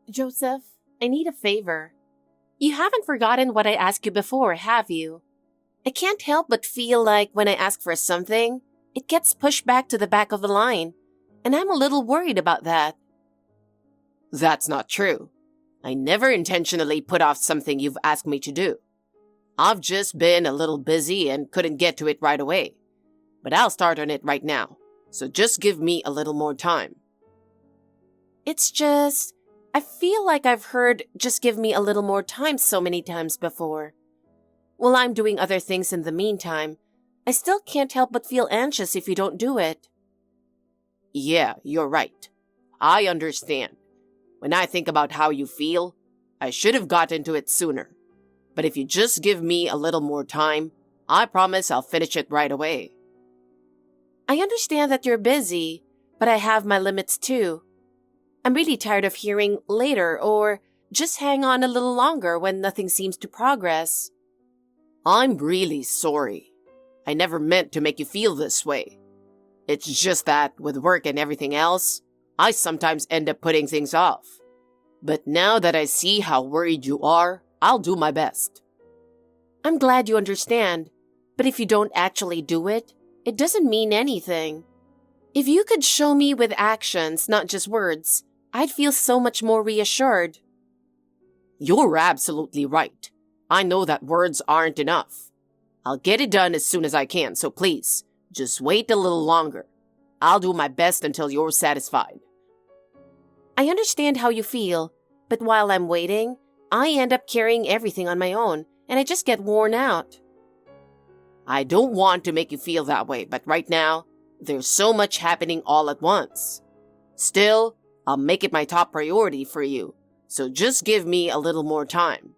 Joseph, I need a favor. You haven't forgotten what I asked you before, have you? I can't help but feel like when I ask for something, it gets pushed back to the back of the line, and I'm a little worried about that. That's not true. I never intentionally put off something you've asked me to do. I've just been a little busy and couldn't get to it right away. But I'll start on it right now, so just give me a little more time. It's just, I feel like I've heard just give me a little more time so many times before. While I'm doing other things in the meantime, I still can't help but feel anxious if you don't do it. Yeah, you're right. I understand. When I think about how you feel, I should have gotten to it sooner. But if you just give me a little more time, I promise I'll finish it right away. I understand that you're busy, but I have my limits too. I'm really tired of hearing later or just hang on a little longer when nothing seems to progress. I'm really sorry. I never meant to make you feel this way. It's just that with work and everything else, I sometimes end up putting things off. But now that I see how worried you are, I'll do my best. I'm glad you understand, but if you don't actually do it, it doesn't mean anything. If you could show me with actions, not just words, I'd feel so much more reassured. You're absolutely right. I know that words aren't enough. I'll get it done as soon as I can, so please, just wait a little longer. I'll do my best until you're satisfied. I understand how you feel, but while I'm waiting, I end up carrying everything on my own, and I just get worn out. I don't want to make you feel that way, but right now, there's so much happening all at once. Still, I'll make it my top priority for you, so just give me a little more time.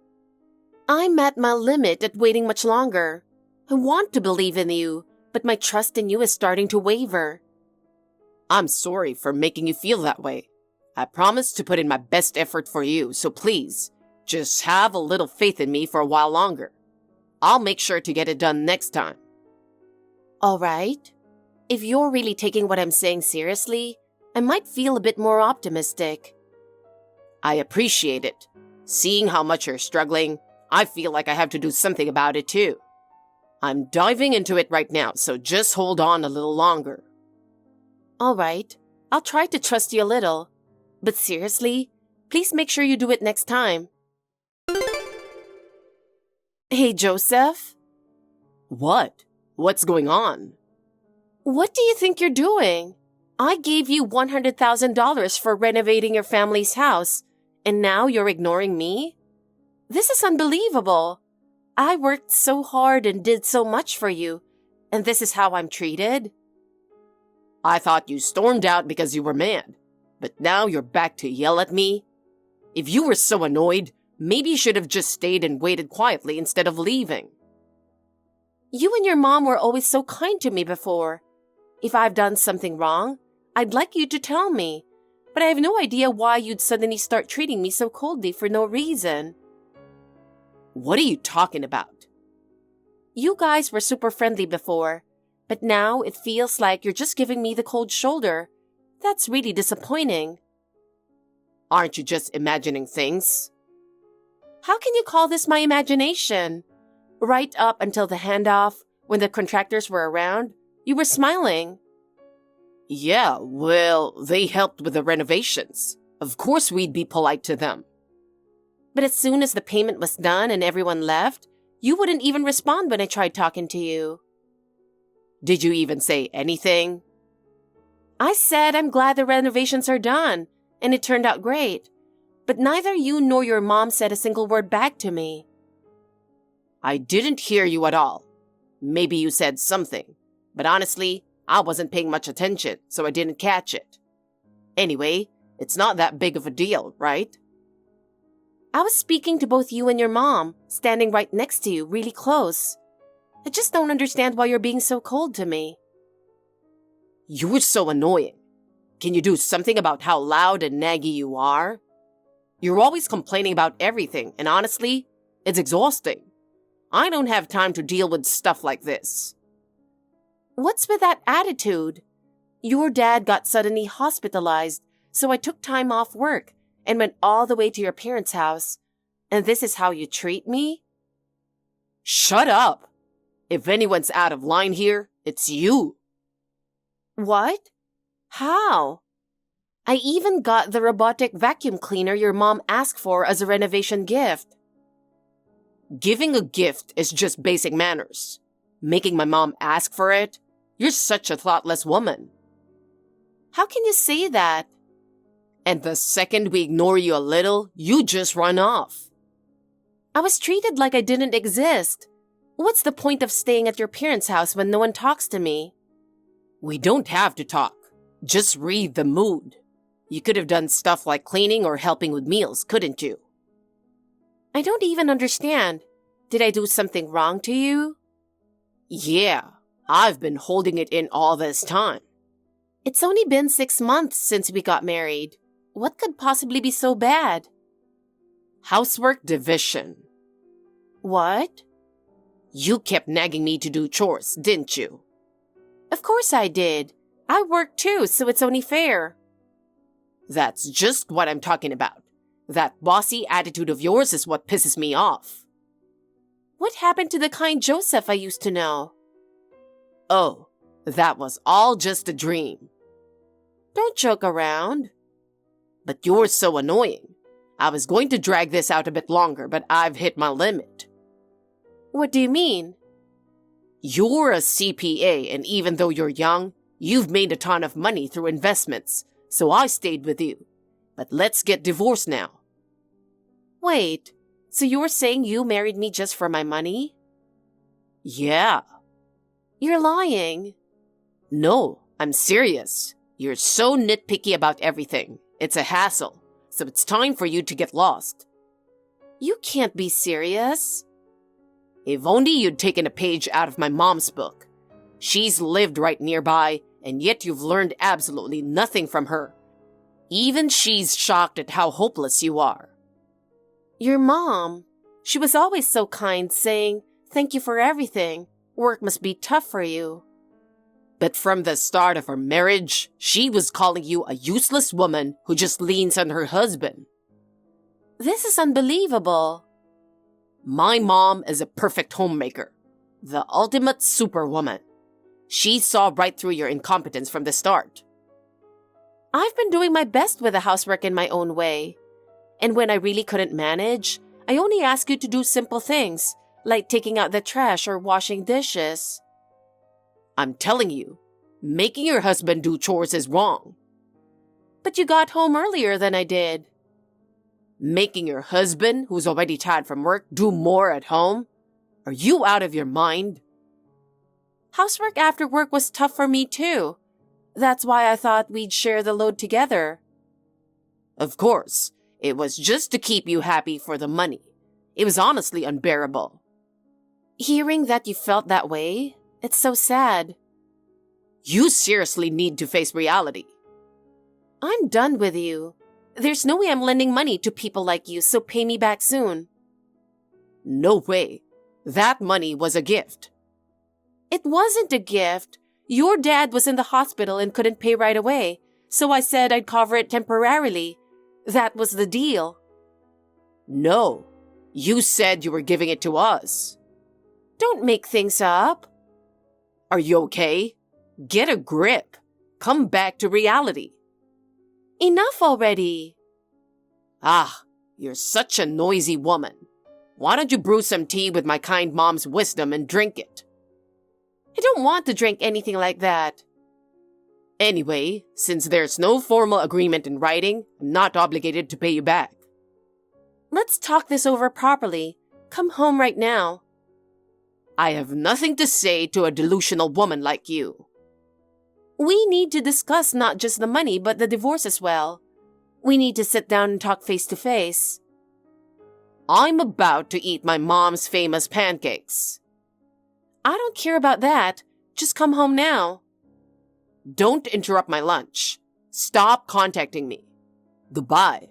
I'm at my limit at waiting much longer. I want to believe in you, but my trust in you is starting to waver. I'm sorry for making you feel that way. I promise to put in my best effort for you, so please, just have a little faith in me for a while longer. I'll make sure to get it done next time. All right. If you're really taking what I'm saying seriously, I might feel a bit more optimistic. I appreciate it. Seeing how much you're struggling, I feel like I have to do something about it too. I'm diving into it right now, so just hold on a little longer. All right. I'll try to trust you a little. But seriously, please make sure you do it next time. Hey, Joseph? What? What's going on? What do you think you're doing? I gave you $100,000 for renovating your family's house, and now you're ignoring me? This is unbelievable. I worked so hard and did so much for you, and this is how I'm treated? I thought you stormed out because you were mad, but now you're back to yell at me? If you were so annoyed, maybe you should have just stayed and waited quietly instead of leaving. You and your mom were always so kind to me before. If I've done something wrong, I'd like you to tell me, but I have no idea why you'd suddenly start treating me so coldly for no reason. What are you talking about? You guys were super friendly before, but now it feels like you're just giving me the cold shoulder. That's really disappointing. Aren't you just imagining things? How can you call this my imagination? Right up until the handoff, when the contractors were around, you were smiling. Yeah, well, they helped with the renovations. Of course we'd be polite to them. But as soon as the payment was done and everyone left, you wouldn't even respond when I tried talking to you. Did you even say anything? I said I'm glad the renovations are done, and it turned out great. But neither you nor your mom said a single word back to me. I didn't hear you at all. Maybe you said something, but honestly, I wasn't paying much attention, so I didn't catch it. Anyway, it's not that big of a deal, right? I was speaking to both you and your mom, standing right next to you, really close. I just don't understand why you're being so cold to me. You're so annoying. Can you do something about how loud and naggy you are? You're always complaining about everything, and honestly, it's exhausting. I don't have time to deal with stuff like this. What's with that attitude? Your dad got suddenly hospitalized, so I took time off work, and went all the way to your parents' house. And this is how you treat me? Shut up! If anyone's out of line here, it's you. What? How? I even got the robotic vacuum cleaner your mom asked for as a renovation gift. Giving a gift is just basic manners. Making my mom ask for it? You're such a thoughtless woman. How can you say that? And the second we ignore you a little, you just run off. I was treated like I didn't exist. What's the point of staying at your parents' house when no one talks to me? We don't have to talk. Just read the mood. You could have done stuff like cleaning or helping with meals, couldn't you? I don't even understand. Did I do something wrong to you? Yeah, I've been holding it in all this time. It's only been 6 months since we got married. What could possibly be so bad? Housework division. What? You kept nagging me to do chores, didn't you? Of course I did. I work too, so it's only fair. That's just what I'm talking about. That bossy attitude of yours is what pisses me off. What happened to the kind Joseph I used to know? Oh, that was all just a dream. Don't joke around. But you're so annoying. I was going to drag this out a bit longer, but I've hit my limit. What do you mean? You're a CPA, and even though you're young, you've made a ton of money through investments, so I stayed with you. But let's get divorced now. Wait, so you're saying you married me just for my money? Yeah. You're lying. No, I'm serious. You're so nitpicky about everything. It's a hassle, so it's time for you to get lost. You can't be serious. If only you'd taken a page out of my mom's book. She's lived right nearby, and yet you've learned absolutely nothing from her. Even she's shocked at how hopeless you are. Your mom. She was always so kind, saying, "Thank you for everything. Work must be tough for you." But from the start of our marriage, she was calling you a useless woman who just leans on her husband. This is unbelievable. My mom is a perfect homemaker, the ultimate superwoman. She saw right through your incompetence from the start. I've been doing my best with the housework in my own way. And when I really couldn't manage, I only asked you to do simple things, like taking out the trash or washing dishes. I'm telling you, making your husband do chores is wrong. But you got home earlier than I did. Making your husband, who's already tired from work, do more at home? Are you out of your mind? Housework after work was tough for me too. That's why I thought we'd share the load together. Of course, it was just to keep you happy for the money. It was honestly unbearable. Hearing that you felt that way, it's so sad. You seriously need to face reality. I'm done with you. There's no way I'm lending money to people like you, so pay me back soon. No way. That money was a gift. It wasn't a gift. Your dad was in the hospital and couldn't pay right away, so I said I'd cover it temporarily. That was the deal. No, you said you were giving it to us. Don't make things up. Are you okay? Get a grip. Come back to reality. Enough already. Ah, you're such a noisy woman. Why don't you brew some tea with my kind mom's wisdom and drink it? I don't want to drink anything like that. Anyway, since there's no formal agreement in writing, I'm not obligated to pay you back. Let's talk this over properly. Come home right now. I have nothing to say to a delusional woman like you. We need to discuss not just the money, but the divorce as well. We need to sit down and talk face to face. I'm about to eat my mom's famous pancakes. I don't care about that. Just come home now. Don't interrupt my lunch. Stop contacting me. Goodbye.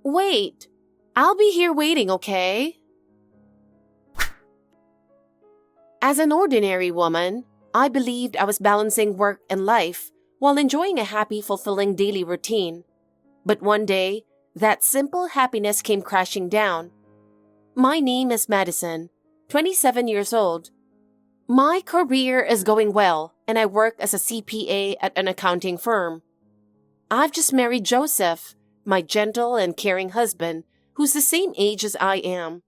Wait. I'll be here waiting, okay? As an ordinary woman, I believed I was balancing work and life while enjoying a happy, fulfilling daily routine. But one day, That simple happiness came crashing down. My name is Madison, 27 years old. My career is going well, and I work as a CPA at an accounting firm. I've just married Joseph, my gentle and caring husband, who's the same age as I am.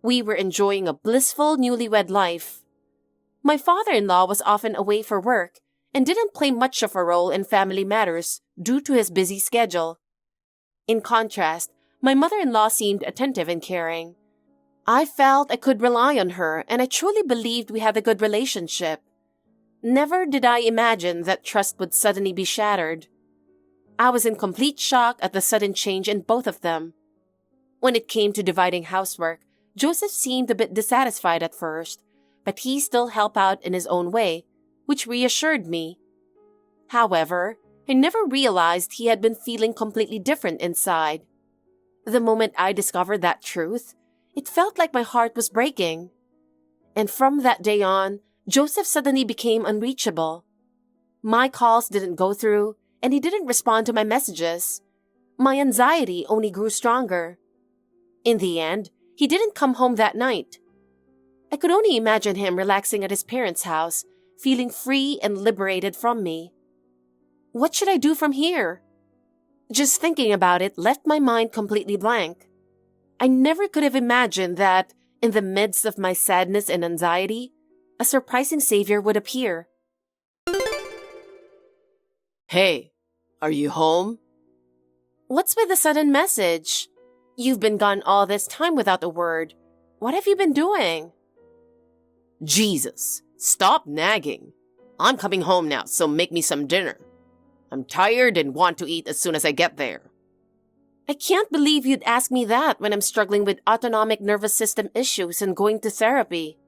We were enjoying a blissful newlywed life. My father-in-law was often away for work and didn't play much of a role in family matters due to his busy schedule. In contrast, my mother-in-law seemed attentive and caring. I felt I could rely on her, and I truly believed we had a good relationship. Never did I imagine that trust would suddenly be shattered. I was in complete shock at the sudden change in both of them. When it came to dividing housework, Joseph seemed a bit dissatisfied at first, but he still helped out in his own way, which reassured me. However, I never realized he had been feeling completely different inside. The moment I discovered that truth, it felt like my heart was breaking. And from that day on, Joseph suddenly became unreachable. My calls didn't go through, and he didn't respond to my messages. My anxiety only grew stronger. In the end, he didn't come home that night. I could only imagine him relaxing at his parents' house, feeling free and liberated from me. What should I do from here? Just thinking about it left my mind completely blank. I never could have imagined that, in the midst of my sadness and anxiety, a surprising savior would appear. Hey, are you home? What's with the sudden message? You've been gone all this time without a word. What have you been doing? Jesus, stop nagging. I'm coming home now, so make me some dinner. I'm tired and want to eat as soon as I get there. I can't believe you'd ask me that when I'm struggling with autonomic nervous system issues and going to therapy.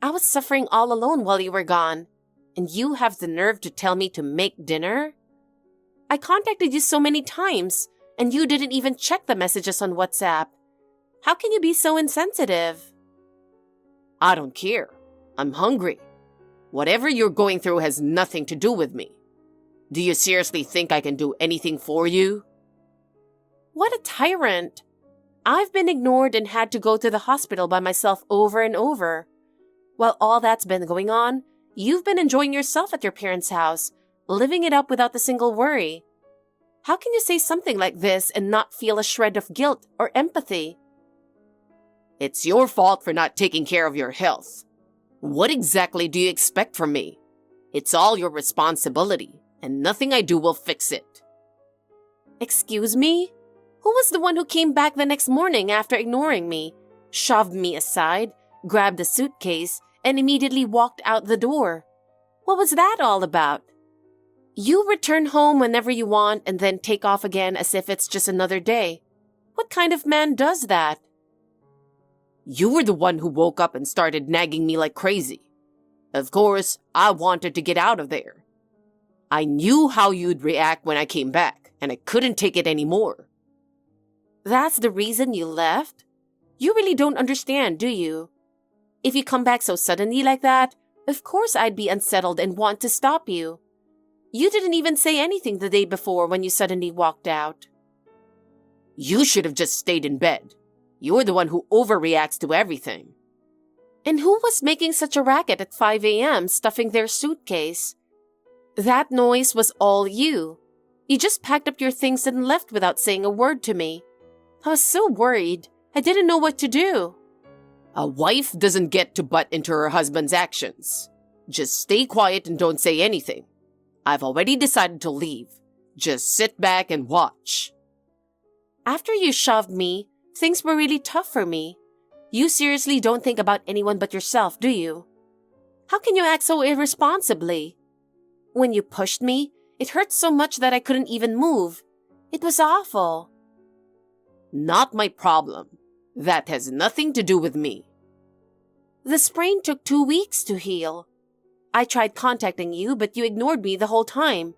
I was suffering all alone while you were gone, and you have the nerve to tell me to make dinner? I contacted you so many times, and you didn't even check the messages on WhatsApp. How can you be so insensitive? I don't care. I'm hungry. Whatever you're going through has nothing to do with me. Do you seriously think I can do anything for you? What a tyrant! I've been ignored and had to go to the hospital by myself over and over. While all that's been going on, you've been enjoying yourself at your parents' house, living it up without a single worry. How can you say something like this and not feel a shred of guilt or empathy? It's your fault for not taking care of your health. What exactly do you expect from me? It's all your responsibility, and nothing I do will fix it. Excuse me? Who was the one who came back the next morning after ignoring me, shoved me aside, grabbed a suitcase, and immediately walked out the door? What was that all about? You return home whenever you want and then take off again as if it's just another day. What kind of man does that? You were the one who woke up and started nagging me like crazy. Of course, I wanted to get out of there. I knew how you'd react when I came back, and I couldn't take it anymore. That's the reason you left? You really don't understand, do you? If you come back so suddenly like that, of course I'd be unsettled and want to stop you. You didn't even say anything the day before when you suddenly walked out. You should have just stayed in bed. You're the one who overreacts to everything. And who was making such a racket at 5 a.m. stuffing their suitcase? That noise was all you. You just packed up your things and left without saying a word to me. I was so worried. I didn't know what to do. A wife doesn't get to butt into her husband's actions. Just stay quiet and don't say anything. I've already decided to leave. Just sit back and watch. After you shoved me, things were really tough for me. You seriously don't think about anyone but yourself, do you? How can you act so irresponsibly? When you pushed me, it hurt so much that I couldn't even move. It was awful. Not my problem. That has nothing to do with me. The sprain took 2 weeks to heal. I tried contacting you, but you ignored me the whole time.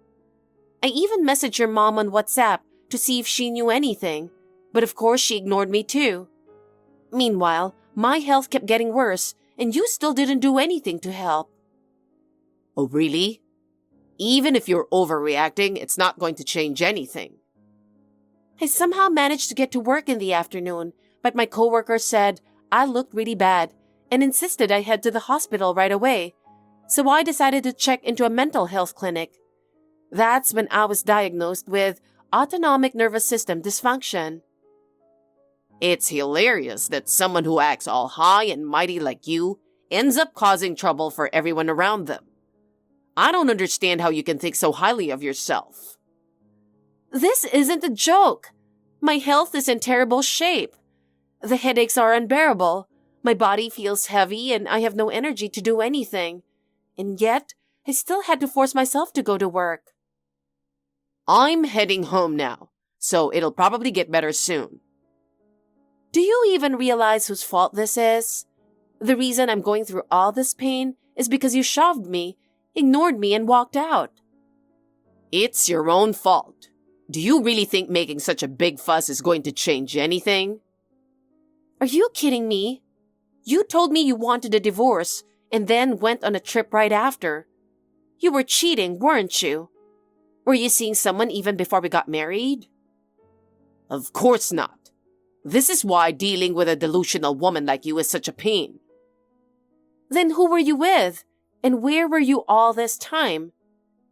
I even messaged your mom on WhatsApp to see if she knew anything, but of course she ignored me too. Meanwhile, my health kept getting worse, and you still didn't do anything to help. Oh, really? Even if you're overreacting, it's not going to change anything. I somehow managed to get to work in the afternoon, but my coworker said I looked really bad and insisted I head to the hospital right away. So I decided to check into a mental health clinic. That's when I was diagnosed with autonomic nervous system dysfunction. It's hilarious that someone who acts all high and mighty like you ends up causing trouble for everyone around them. I don't understand how you can think so highly of yourself. This isn't a joke. My health is in terrible shape. The headaches are unbearable. My body feels heavy and I have no energy to do anything. And yet, I still had to force myself to go to work. I'm heading home now, so it'll probably get better soon. Do you even realize whose fault this is? The reason I'm going through all this pain is because you shoved me, ignored me, and walked out. It's your own fault. Do you really think making such a big fuss is going to change anything? Are you kidding me? You told me you wanted a divorce and then went on a trip right after. You were cheating, weren't you? Were you seeing someone even before we got married? Of course not. This is why dealing with a delusional woman like you is such a pain. Then who were you with? And where were you all this time?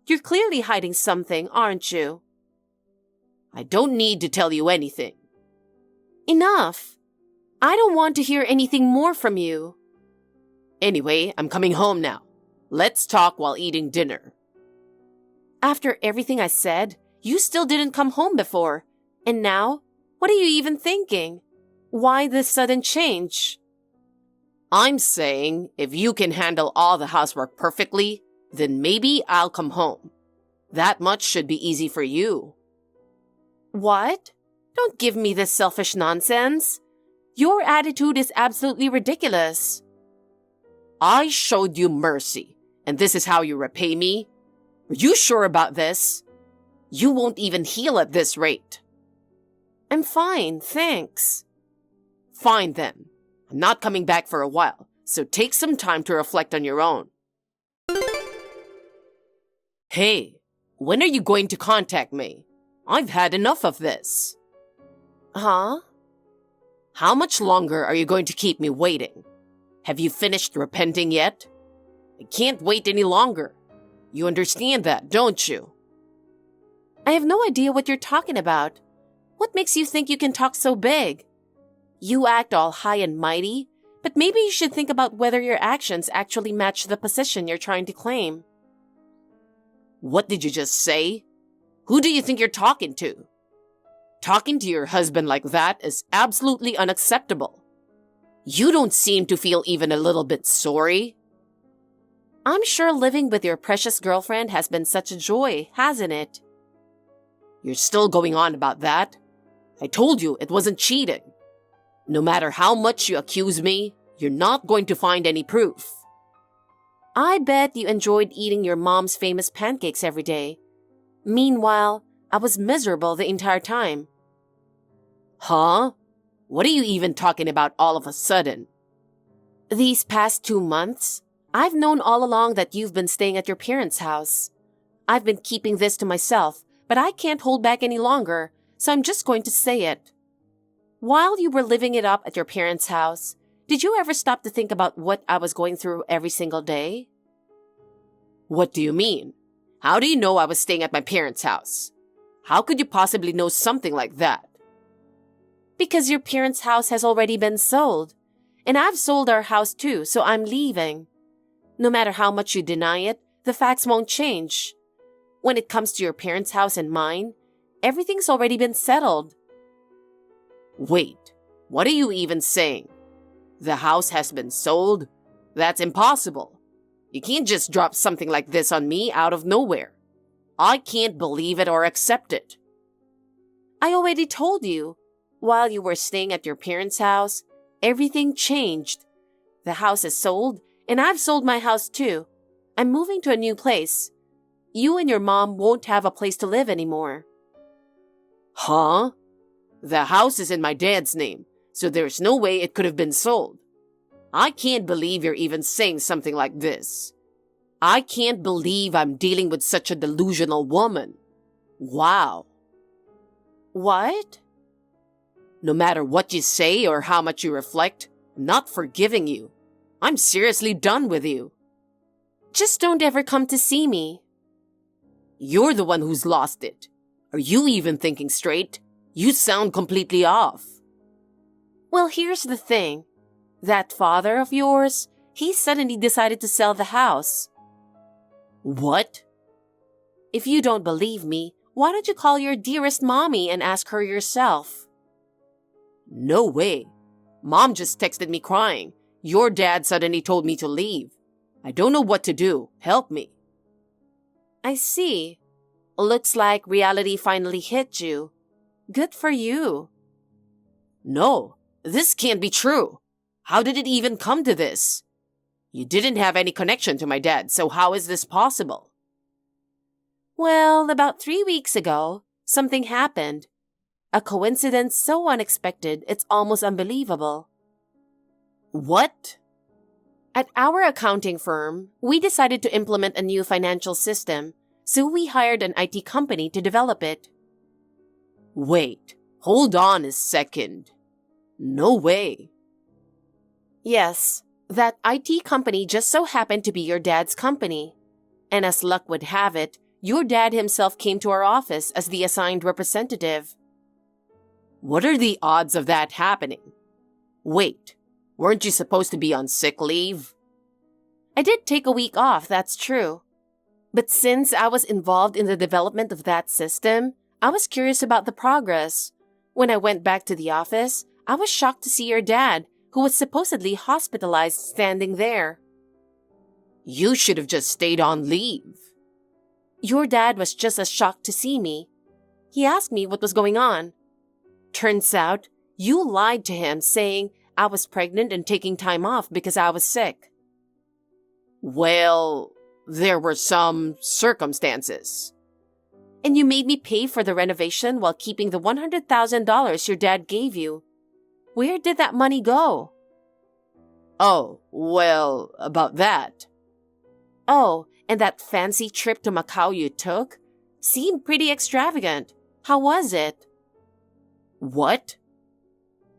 You're clearly hiding something, aren't you? I don't need to tell you anything. Enough. I don't want to hear anything more from you. Anyway, I'm coming home now. Let's talk while eating dinner. After everything I said, you still didn't come home before. And now, what are you even thinking? Why this sudden change? I'm saying if you can handle all the housework perfectly, then maybe I'll come home. That much should be easy for you. What? Don't give me this selfish nonsense. Your attitude is absolutely ridiculous. I showed you mercy, and this is how you repay me? Are you sure about this? You won't even heal at this rate. I'm fine, thanks. Fine then. I'm not coming back for a while, so take some time to reflect on your own. Hey, when are you going to contact me? I've had enough of this. Huh? How much longer are you going to keep me waiting? Have you finished repenting yet? I can't wait any longer. You understand that, don't you? I have no idea what you're talking about. What makes you think you can talk so big? You act all high and mighty, but maybe you should think about whether your actions actually match the position you're trying to claim. What did you just say? Who do you think you're talking to? Talking to your husband like that is absolutely unacceptable. You don't seem to feel even a little bit sorry. I'm sure living with your precious girlfriend has been such a joy, hasn't it? You're still going on about that? I told you it wasn't cheating. No matter how much you accuse me, you're not going to find any proof. I bet you enjoyed eating your mom's famous pancakes every day. Meanwhile, I was miserable the entire time. Huh? What are you even talking about all of a sudden? These past 2 months, I've known all along that you've been staying at your parents' house. I've been keeping this to myself, but I can't hold back any longer, so I'm just going to say it. While you were living it up at your parents' house, did you ever stop to think about what I was going through every single day? What do you mean? How do you know I was staying at my parents' house? How could you possibly know something like that? Because your parents' house has already been sold. And I've sold our house too, so I'm leaving. No matter how much you deny it, the facts won't change. When it comes to your parents' house and mine, everything's already been settled. Wait, what are you even saying? The house has been sold? That's impossible. You can't just drop something like this on me out of nowhere. I can't believe it or accept it. I already told you. While you were staying at your parents' house, everything changed. The house is sold, and I've sold my house too. I'm moving to a new place. You and your mom won't have a place to live anymore. Huh? The house is in my dad's name, so there's no way it could have been sold. I can't believe you're even saying something like this. I can't believe I'm dealing with such a delusional woman. Wow. What? No matter what you say or how much you reflect, I'm not forgiving you. I'm seriously done with you. Just don't ever come to see me. You're the one who's lost it. Are you even thinking straight? You sound completely off. Well, here's the thing. That father of yours, he suddenly decided to sell the house. What? If you don't believe me, why don't you call your dearest mommy and ask her yourself? No way. Mom just texted me crying. Your dad suddenly told me to leave. I don't know what to do. Help me. I see. Looks like reality finally hit you. Good for you. No, this can't be true. How did it even come to this? You didn't have any connection to my dad, so how is this possible? Well, about 3 weeks ago, something happened. A coincidence so unexpected, it's almost unbelievable. What? At our accounting firm, we decided to implement a new financial system, so we hired an IT company to develop it. Wait, hold on a second. No way. Yes, that IT company just so happened to be your dad's company. And as luck would have it, your dad himself came to our office as the assigned representative. What are the odds of that happening? Wait, weren't you supposed to be on sick leave? I did take a week off, that's true. But since I was involved in the development of that system, I was curious about the progress. When I went back to the office, I was shocked to see your dad, who was supposedly hospitalized, standing there. You should have just stayed on leave. Your dad was just as shocked to see me. He asked me what was going on. Turns out, you lied to him saying I was pregnant and taking time off because I was sick. Well, there were some circumstances. And you made me pay for the renovation while keeping the $100,000 your dad gave you. Where did that money go? Oh, well, about that. Oh, and that fancy trip to Macau you took? Seemed pretty extravagant. How was it? What?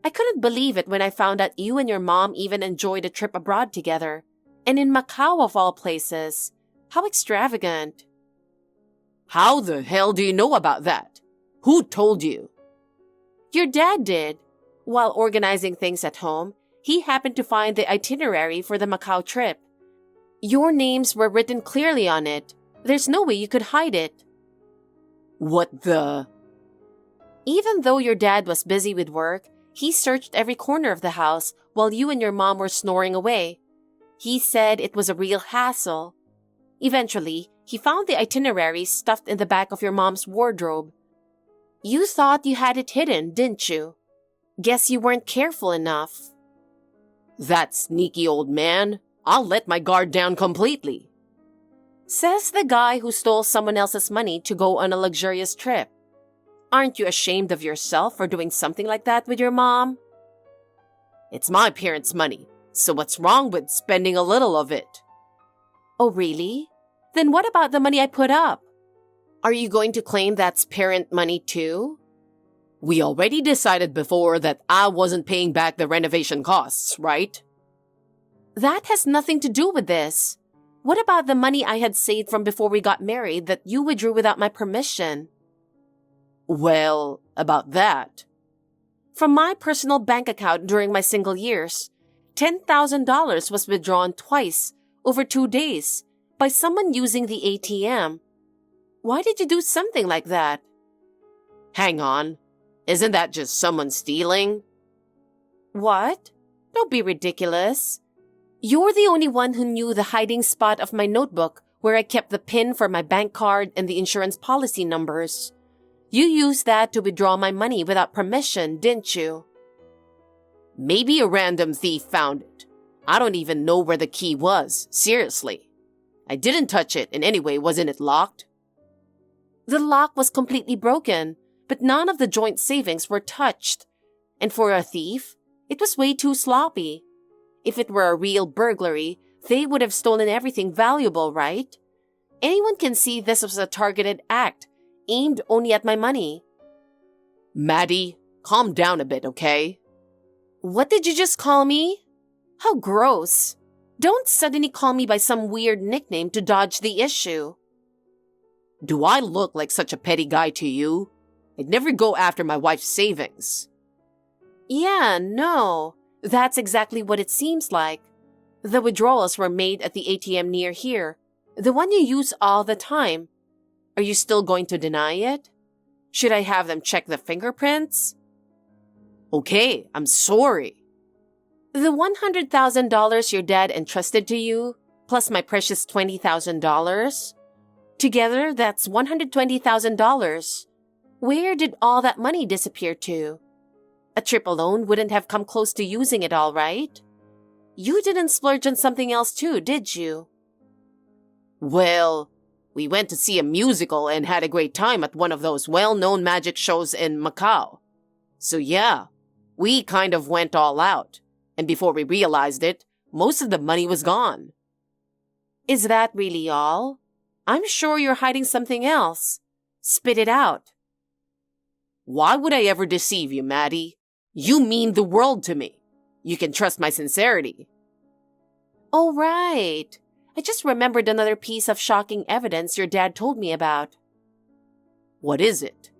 I couldn't believe it when I found out you and your mom even enjoyed a trip abroad together. And in Macau of all places. How extravagant. How the hell do you know about that? Who told you? Your dad did. While organizing things at home, he happened to find the itinerary for the Macau trip. Your names were written clearly on it. There's no way you could hide it. What the? Even though your dad was busy with work, he searched every corner of the house while you and your mom were snoring away. He said it was a real hassle. Eventually, he found the itinerary stuffed in the back of your mom's wardrobe. You thought you had it hidden, didn't you? Guess you weren't careful enough. That sneaky old man. I'll let my guard down completely. Says the guy who stole someone else's money to go on a luxurious trip. Aren't you ashamed of yourself for doing something like that with your mom? It's my parents' money, so what's wrong with spending a little of it? Oh, really? Then what about the money I put up? Are you going to claim that's parent money too? We already decided before that I wasn't paying back the renovation costs, right? That has nothing to do with this. What about the money I had saved from before we got married that you withdrew without my permission? Well, about that. From my personal bank account during my single years, $10,000 was withdrawn twice over 2 days by someone using the ATM. Why did you do something like that? Hang on. Isn't that just someone stealing? What? Don't be ridiculous. You're the only one who knew the hiding spot of my notebook where I kept the PIN for my bank card and the insurance policy numbers. You used that to withdraw my money without permission, didn't you? Maybe a random thief found it. I don't even know where the key was, seriously. I didn't touch it, and anyway, wasn't it locked? The lock was completely broken, but none of the joint savings were touched. And for a thief, it was way too sloppy. If it were a real burglary, they would have stolen everything valuable, right? Anyone can see this was a targeted act, aimed only at my money. Maddie, calm down a bit, okay? What did you just call me? How gross. Don't suddenly call me by some weird nickname to dodge the issue. Do I look like such a petty guy to you? I'd never go after my wife's savings. Yeah, no. That's exactly what it seems like. The withdrawals were made at the ATM near here, the one you use all the time. Are you still going to deny it? Should I have them check the fingerprints? Okay, I'm sorry. The $100,000 your dad entrusted to you, plus my precious $20,000? Together, that's $120,000. Where did all that money disappear to? A trip alone wouldn't have come close to using it all, right? You didn't splurge on something else too, did you? Well, we went to see a musical and had a great time at one of those well-known magic shows in Macau. So yeah, we kind of went all out. And before we realized it, most of the money was gone. Is that really all? I'm sure you're hiding something else. Spit it out. Why would I ever deceive you, Maddie? You mean the world to me. You can trust my sincerity. Oh, right. I just remembered another piece of shocking evidence your dad told me about. What is it?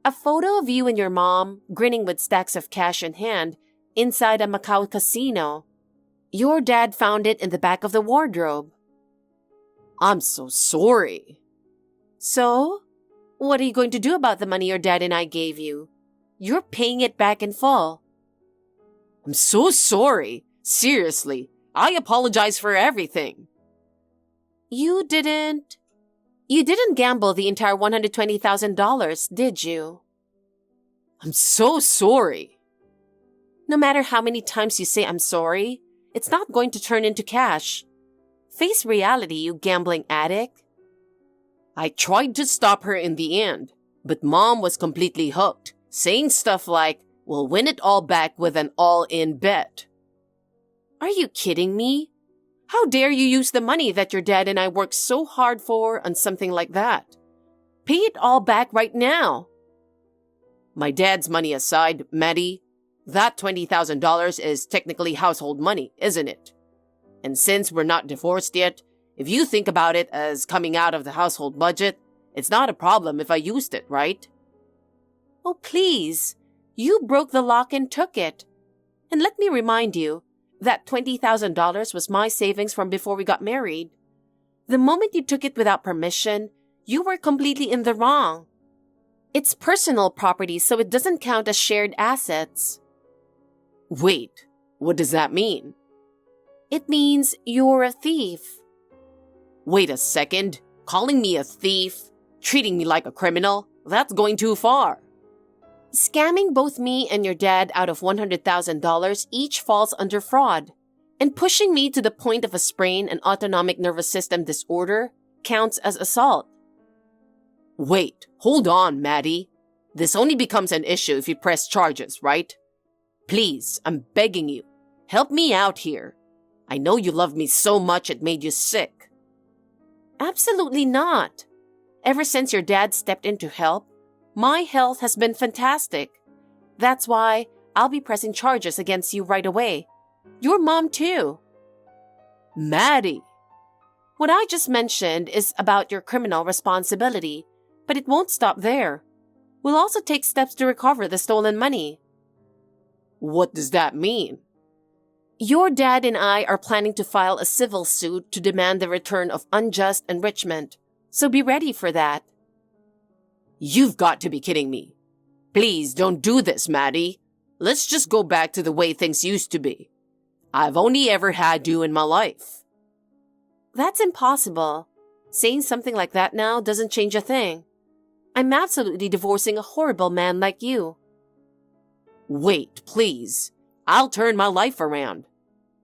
A photo of you and your mom, grinning with stacks of cash in hand, inside a Macau casino. Your dad found it in the back of the wardrobe. I'm so sorry. So? What are you going to do about the money your dad and I gave you? You're paying it back in full. I'm so sorry. Seriously, I apologize for everything. You didn't gamble the entire $120,000, did you? I'm so sorry. No matter how many times you say I'm sorry, it's not going to turn into cash. Face reality, you gambling addict. I tried to stop her in the end, but Mom was completely hooked, saying stuff like, we'll win it all back with an all-in bet. Are you kidding me? How dare you use the money that your dad and I worked so hard for on something like that? Pay it all back right now. My dad's money aside, Maddie, that $20,000 is technically household money, isn't it? And since we're not divorced yet, if you think about it as coming out of the household budget, it's not a problem if I used it, right? Oh, please. You broke the lock and took it. And let me remind you, that $20,000 was my savings from before we got married. The moment you took it without permission, you were completely in the wrong. It's personal property, so it doesn't count as shared assets. Wait, what does that mean? It means you're a thief. Wait a second. Calling me a thief? Treating me like a criminal? That's going too far. Scamming both me and your dad out of $100,000 each falls under fraud. And pushing me to the point of a sprain and autonomic nervous system disorder counts as assault. Wait, hold on, Maddie. This only becomes an issue if you press charges, right? Please, I'm begging you. Help me out here. I know you love me so much it made you sick. Absolutely not. Ever since your dad stepped in to help, my health has been fantastic. That's why I'll be pressing charges against you right away. Your mom too. Maddie! What I just mentioned is about your criminal responsibility, but it won't stop there. We'll also take steps to recover the stolen money. What does that mean? Your dad and I are planning to file a civil suit to demand the return of unjust enrichment, so be ready for that. You've got to be kidding me. Please don't do this, Maddie. Let's just go back to the way things used to be. I've only ever had you in my life. That's impossible. Saying something like that now doesn't change a thing. I'm absolutely divorcing a horrible man like you. Wait, please. I'll turn my life around.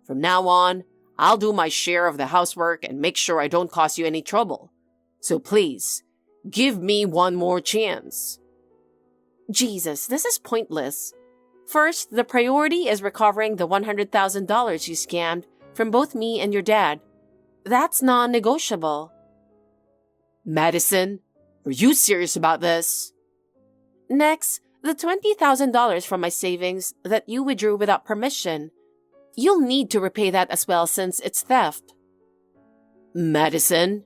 From now on, I'll do my share of the housework and make sure I don't cause you any trouble. So please, give me one more chance. Jesus, this is pointless. First, the priority is recovering the $100,000 you scammed from both me and your dad. That's non-negotiable. Madison, are you serious about this? Next, The $20,000 from my savings that you withdrew without permission. You'll need to repay that as well since it's theft. Madison?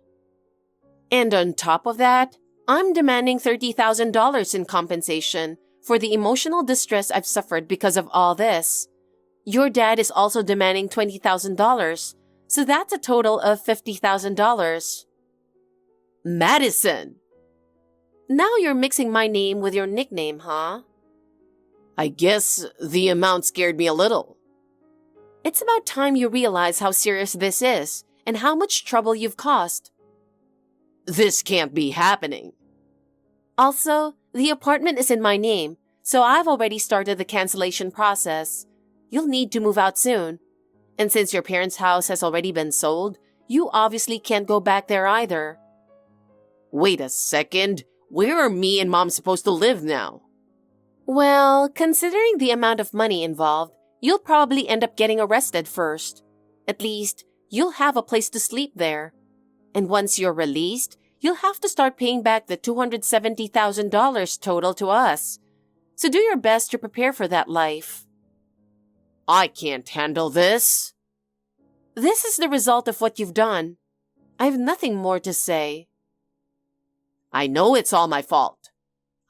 And on top of that, I'm demanding $30,000 in compensation for the emotional distress I've suffered because of all this. Your dad is also demanding $20,000, so that's a total of $50,000. Madison! Now you're mixing my name with your nickname, huh? I guess the amount scared me a little. It's about time you realize how serious this is and how much trouble you've caused. This can't be happening. Also, the apartment is in my name, so I've already started the cancellation process. You'll need to move out soon. And since your parents' house has already been sold, you obviously can't go back there either. Wait a second. Where are me and Mom supposed to live now? Well, considering the amount of money involved, you'll probably end up getting arrested first. At least, you'll have a place to sleep there. And once you're released, you'll have to start paying back the $270,000 total to us. So do your best to prepare for that life. I can't handle this. This is the result of what you've done. I have nothing more to say. I know it's all my fault.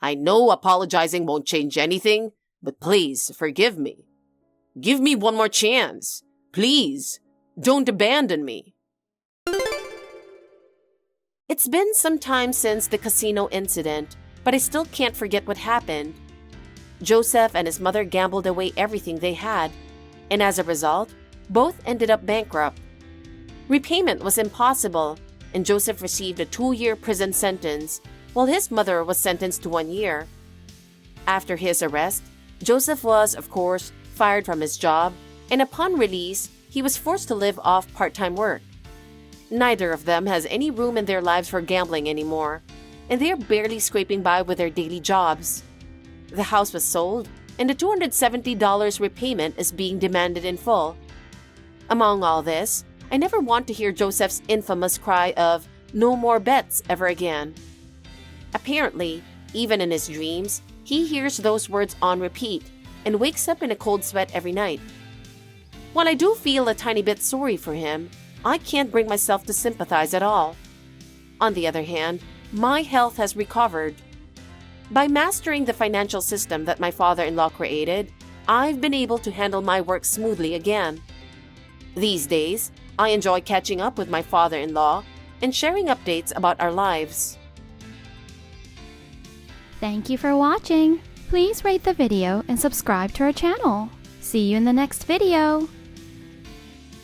I know apologizing won't change anything, but please forgive me. Give me one more chance. Please, don't abandon me. It's been some time since the casino incident, but I still can't forget what happened. Joseph and his mother gambled away everything they had, and as a result, both ended up bankrupt. Repayment was impossible, and Joseph received a 2-year prison sentence, while his mother was sentenced to 1 year. After his arrest, Joseph was, of course, fired from his job, and upon release, he was forced to live off part-time work. Neither of them has any room in their lives for gambling anymore, and they are barely scraping by with their daily jobs. The house was sold, and the $270 repayment is being demanded in full. Among all this, I never want to hear Joseph's infamous cry of, "No more bets" ever again. Apparently, even in his dreams, he hears those words on repeat and wakes up in a cold sweat every night. While I do feel a tiny bit sorry for him, I can't bring myself to sympathize at all. On the other hand, my health has recovered. By mastering the financial system that my father-in-law created, I've been able to handle my work smoothly again. These days, I enjoy catching up with my father-in-law and sharing updates about our lives. Thank you for watching. Please rate the video and subscribe to our channel. See you in the next video.